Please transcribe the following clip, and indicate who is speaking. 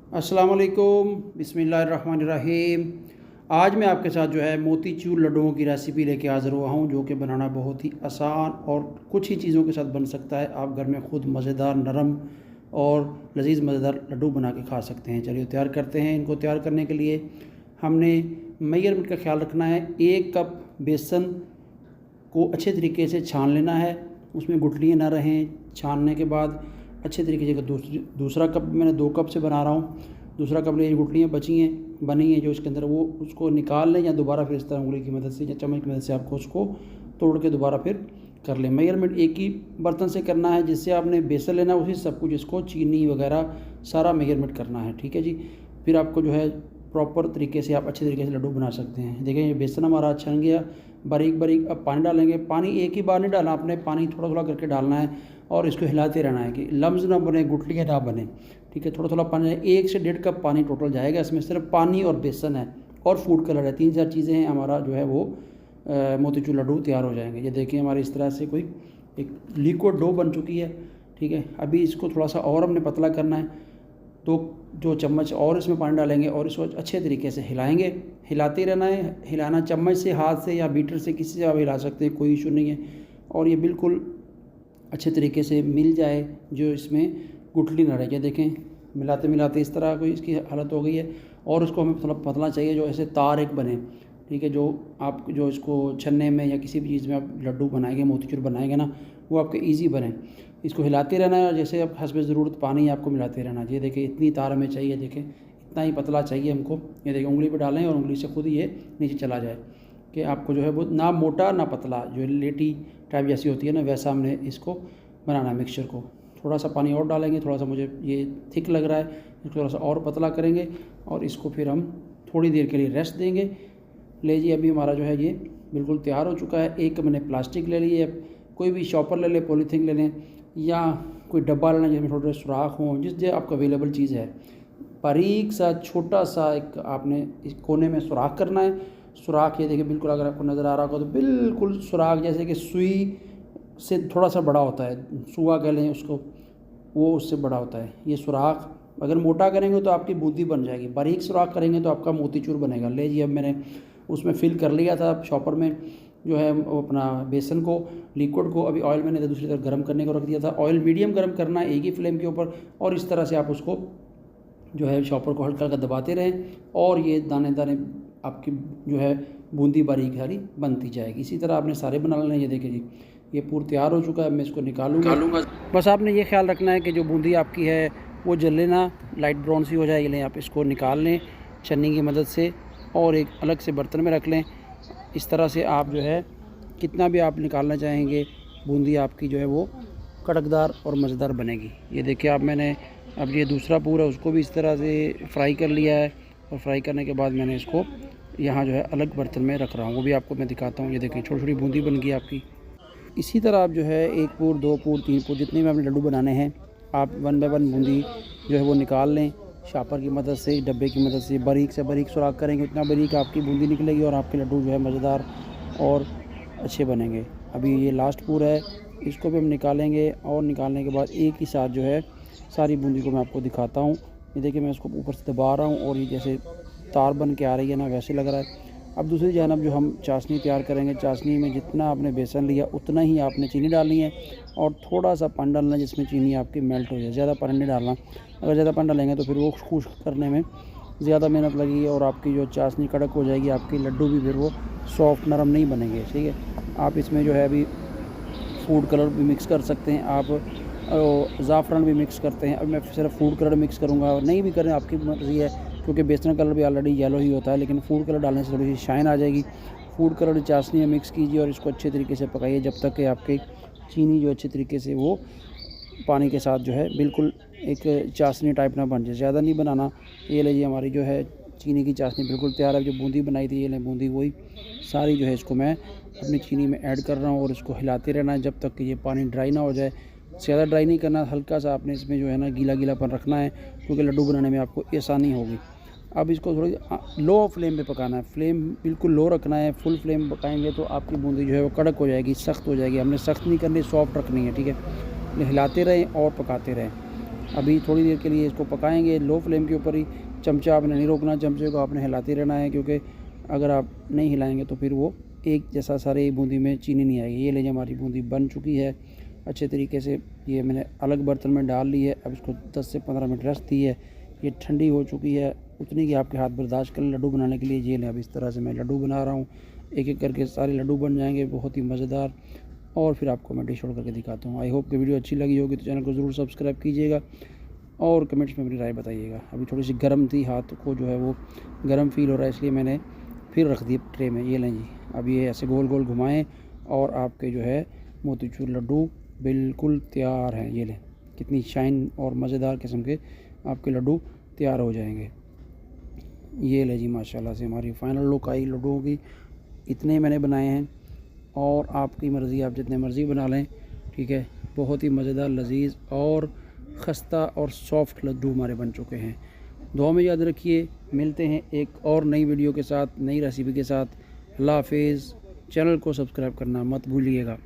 Speaker 1: अस्सलाम वालेकुम, बिस्मिल्लाहिर्रहमानिर्रहीम। आज मैं आपके साथ जो है मोतीचूर लड्डुओं की रेसिपी लेके हाज़िर हुआ हूँ, जो कि बनाना बहुत ही आसान और कुछ ही चीज़ों के साथ बन सकता है। आप घर में ख़ुद मज़ेदार, नरम और लजीज़ मज़ेदार लड्डू बना के खा सकते हैं। चलिए तैयार करते हैं। इनको तैयार करने के लिए हमने मेजरमेंट का ख्याल रखना है। 1 कप बेसन को अच्छे तरीके से छान लेना है, उसमें गुठलियाँ ना रहें। छानने के बाद अच्छे तरीके से दूसरा कप मैंने 2 कप से बना रहा हूँ। दूसरा कप में गुठलियाँ बनी हैं जो इसके अंदर, वो उसको निकाल लें या दोबारा फिर इस तरह उंगली की मदद से या चम्मच की मदद से आपको उसको तोड़ के दोबारा फिर कर लें। मेजरमेंट एक ही बर्तन से करना है, जिससे आपने बेसन लेना है उसी सब कुछ, इसको चीनी वगैरह सारा मेजरमेंट करना है, ठीक है जी। फिर आपको जो है प्रॉपर तरीके से आप अच्छे तरीके से लड्डू बना सकते हैं। देखिए ये बेसन हमारा छन गया, बारीक बारीक। अब पानी डालेंगे। पानी एक ही बार नहीं डालना, आपने पानी थोड़ा थोड़ा करके डालना है और इसको हिलाते रहना है कि लम्स ना बने, गुठलियाँ ना बने, ठीक है। थोड़ा थोड़ा पानी, 1 से 1.5 कप पानी टोटल जाएगा। इसमें सिर्फ पानी और बेसन है और फूड कलर है, 3-4 चीज़ें हैं। हमारा जो है वो मोतीचूर लड्डू तैयार हो जाएंगे। ये देखिए हमारी इस तरह से कोई एक लिक्विड डो बन चुकी है, ठीक है। अभी इसको थोड़ा सा और हमने पतला करना है, तो जो चम्मच और इसमें पानी डालेंगे और इसको अच्छे तरीके से हिलाएंगे। हिलाते रहना है। हिलाना चम्मच से, हाथ से या बीटर से, किसी से आप हिला सकते हैं, कोई इशू नहीं है। और ये बिल्कुल अच्छे तरीके से मिल जाए, जो इसमें गुठली ना रहे। देखें मिलाते मिलाते इस तरह कोई इसकी हालत हो गई है। और उसको हमें थोड़ा पतला चाहिए, जो ऐसे तार एक बने, ठीक है। जो आप जो इसको छन्ने में या किसी भी चीज़ में आप लड्डू बनाएंगे, मोतीचूर बनाएंगे ना, वो आपके ईजी बने। इसको हिलाते रहना है और जैसे आप हस्ब ज़रूरत पानी आपको मिलाते रहना। ये देखिए इतनी तार हमें चाहिए, देखें इतना ही पतला चाहिए हमको। ये देखिए उंगली पे डालें और उंगली से खुद ही ये नीचे चला जाए, कि आपको जो है वो ना मोटा ना पतला, जो लेटी टाइप जैसी होती है ना, वैसा हमने इसको बनाना है मिक्सचर को। थोड़ा सा पानी और डालेंगे, थोड़ा सा मुझे ये थिक लग रहा है, इसको थोड़ा सा और पतला करेंगे और इसको फिर हम थोड़ी देर के लिए रेस्ट देंगे। ले जी, अभी हमारा जो है ये बिल्कुल तैयार हो चुका है। एक मैंने प्लास्टिक ले ली है, कोई भी शॉपर ले लें, पॉलीथीन ले लें या कोई डब्बा लेना जिसमें थोड़े सुराख हों, जिस जो आपको अवेलेबल चीज़ है। बारीक सा छोटा सा एक आपने इस कोने में सुराख करना है। सुराख ये देखिए बिल्कुल, अगर आपको नज़र आ रहा होगा तो बिल्कुल सुराख जैसे कि सुई से थोड़ा सा बड़ा होता है, सुआ कह लें उसको, वो उससे बड़ा होता है। ये सुराख अगर मोटा करेंगे तो आपकी बूंदी बन जाएगी, बारीक सुराख करेंगे तो आपका मोतीचूर बनेगा। ले जी, अब मैंने उसमें फिल कर लिया था शॉपर में, जो है वो अपना बेसन को, लिक्विड को। अभी ऑयल मैंने दूसरी तरफ गर्म करने को रख दिया था। ऑयल मीडियम गर्म करना है एक ही फ्लेम के ऊपर, और इस तरह से आप उसको जो है शॉपर को हल्का हल्का दबाते रहें और ये दाने दाने आपकी जो है बूंदी बारीक सारी बनती जाएगी। इसी तरह आपने सारे बना लेने। ये देखिए जी, ये पूरा तैयार हो चुका है। मैं इसको निकालूंगा। बस आपने ये ख्याल रखना है कि जो बूंदी आपकी है वो जले ना, लाइट ब्राउन सी हो जाएगी। लें आप इसको निकाल लें छन्नी की मदद से और एक अलग से बर्तन में रख लें। इस तरह से आप जो है कितना भी आप निकालना चाहेंगे, बूंदी आपकी जो है वो कड़कदार और मज़ेदार बनेगी। ये देखिए आप, मैंने अब ये दूसरा पूरा उसको भी इस तरह से फ्राई कर लिया है, और फ्राई करने के बाद मैंने इसको यहाँ जो है अलग बर्तन में रख रहा हूँ, वो भी आपको मैं दिखाता हूँ। ये देखिए छोटी छोटी बूंदी बन गई आपकी। इसी तरह आप जो है 1 पूर, 2 पूर, 3 पूर, जितने भी आपने लड्डू बनाने हैं, आप 1 बाय 1 बूंदी जो है वो निकाल लें शापर की मदद से, डब्बे की मदद से। बारीक से बारीक सुराख करेंगे, उतना बारीक आपकी बूंदी निकलेगी और आपके लड्डू जो है मज़ेदार और अच्छे बनेंगे। अभी ये लास्ट पूर है, इसको भी हम निकालेंगे और निकालने के बाद एक ही साथ जो है सारी बूंदी को मैं आपको दिखाता हूँ। ये देखिए मैं इसको ऊपर से दबा रहा हूँ और ये जैसे तार बन के आ रही है ना, वैसे लग रहा है। अब दूसरी जानब जो हम चाशनी तैयार करेंगे, चाशनी में जितना आपने बेसन लिया उतना ही आपने चीनी डालनी है और थोड़ा सा पानी डालना है, जिसमें चीनी आपकी मेल्ट हो जाए। ज़्यादा पानी नहीं डालना, अगर ज़्यादा पानी डालेंगे तो फिर वो खुश्क करने में ज़्यादा मेहनत लगेगी और आपकी जो चाशनी कड़क हो जाएगी, आपके लड्डू भी फिर वो सॉफ्ट नरम नहीं बनेंगे, ठीक है। आप इसमें जो है अभी फूड कलर भी मिक्स कर सकते हैं, आप ज़ाफ़रान भी मिक्स करते हैं। अब मैं सिर्फ फूड कलर मिक्स करूँगा, और नहीं भी करें आपकी मर्ज़ी है, क्योंकि बेसन कलर भी ऑलरेडी येलो ही होता है, लेकिन फूड कलर डालने से थोड़ी सी शाइन आ जाएगी। फूड कलर चाशनी में मिक्स कीजिए और इसको अच्छे तरीके से पकाइए जब तक कि आपकी चीनी जो अच्छे तरीके से वो पानी के साथ जो है बिल्कुल एक चाशनी टाइप ना बन जाए। ज़्यादा नहीं बनाना। ये लीजिए हमारी जो है चीनी की चाशनी बिल्कुल तैयार है। जो बूंदी बनाई थी, ये लें बूंदी वही सारी जो है इसको मैं अपनी चीनी में ऐड कर रहा हूँ और इसको हिलाते रहना है जब तक कि ये पानी ड्राई ना हो जाए। ज़्यादा ड्राई नहीं करना, हल्का सा आपने इसमें जो है ना गीला गीलापन रखना है, क्योंकि लड्डू बनाने में आपको आसानी होगी। अब इसको थोड़ी लो फ्लेम पे पकाना है, फ्लेम बिल्कुल लो रखना है। फुल फ्लेम पकाएंगे तो आपकी बूंदी जो है वो कड़क हो जाएगी, सख्त हो जाएगी। हमने सख्त नहीं करनी, सॉफ्ट रखनी है, ठीक है। हिलाते रहें और पकाते रहें। अभी थोड़ी देर के लिए इसको पकाएंगे लो फ्लेम के ऊपर ही। चमचा आपने नहीं रोकना, चमचे को आपने हिलाते रहना है, क्योंकि अगर आप नहीं हिलाएंगे तो फिर वो एक जैसा सारे बूंदी में चीनी नहीं आएगी। ये लीजिए हमारी बूंदी बन चुकी है अच्छे तरीके से। ये मैंने अलग बर्तन में डाल ली है। अब इसको 10 से 15 मिनट रेस्ट दी है। ये ठंडी हो चुकी है उतनी कि आपके हाथ बर्दाश्त कर लड्डू बनाने के लिए। ये लें, अब इस तरह से मैं लड्डू बना रहा हूँ। एक एक करके सारे लड्डू बन जाएंगे बहुत ही मज़ेदार, और फिर आपको मैं डिश आउट करके दिखाता हूँ। आई होप कि वीडियो अच्छी लगी होगी, तो चैनल को ज़रूर सब्सक्राइब कीजिएगा और कमेंट्स में अपनी राय बताइएगा। अभी थोड़ी सी गर्म थी, हाथ को जो है वो गर्म फील हो रहा है, इसलिए मैंने फिर रख दी ट्रे में। ये लें जी, अब ये ऐसे गोल गोल घुमाएं और आपके जो है मोतीचूर लड्डू बिल्कुल तैयार हैं। ये लें, कितनी शाइन और मज़ेदार किस्म के आपके लड्डू तैयार हो जाएंगे। ये ले जी, माशाल्लाह से हमारी फ़ाइनल लुक आई लड्डुओं की। इतने मैंने बनाए हैं और आपकी मर्ज़ी, आप जितने मर्ज़ी बना लें, ठीक है। बहुत ही मज़ेदार, लजीज और खस्ता और सॉफ्ट लड्डू हमारे बन चुके हैं। दुआ में याद रखिए। मिलते हैं एक और नई वीडियो के साथ, नई रेसिपी के साथ। अल्लाह हाफिज़। चैनल को सब्सक्राइब करना मत भूलिएगा।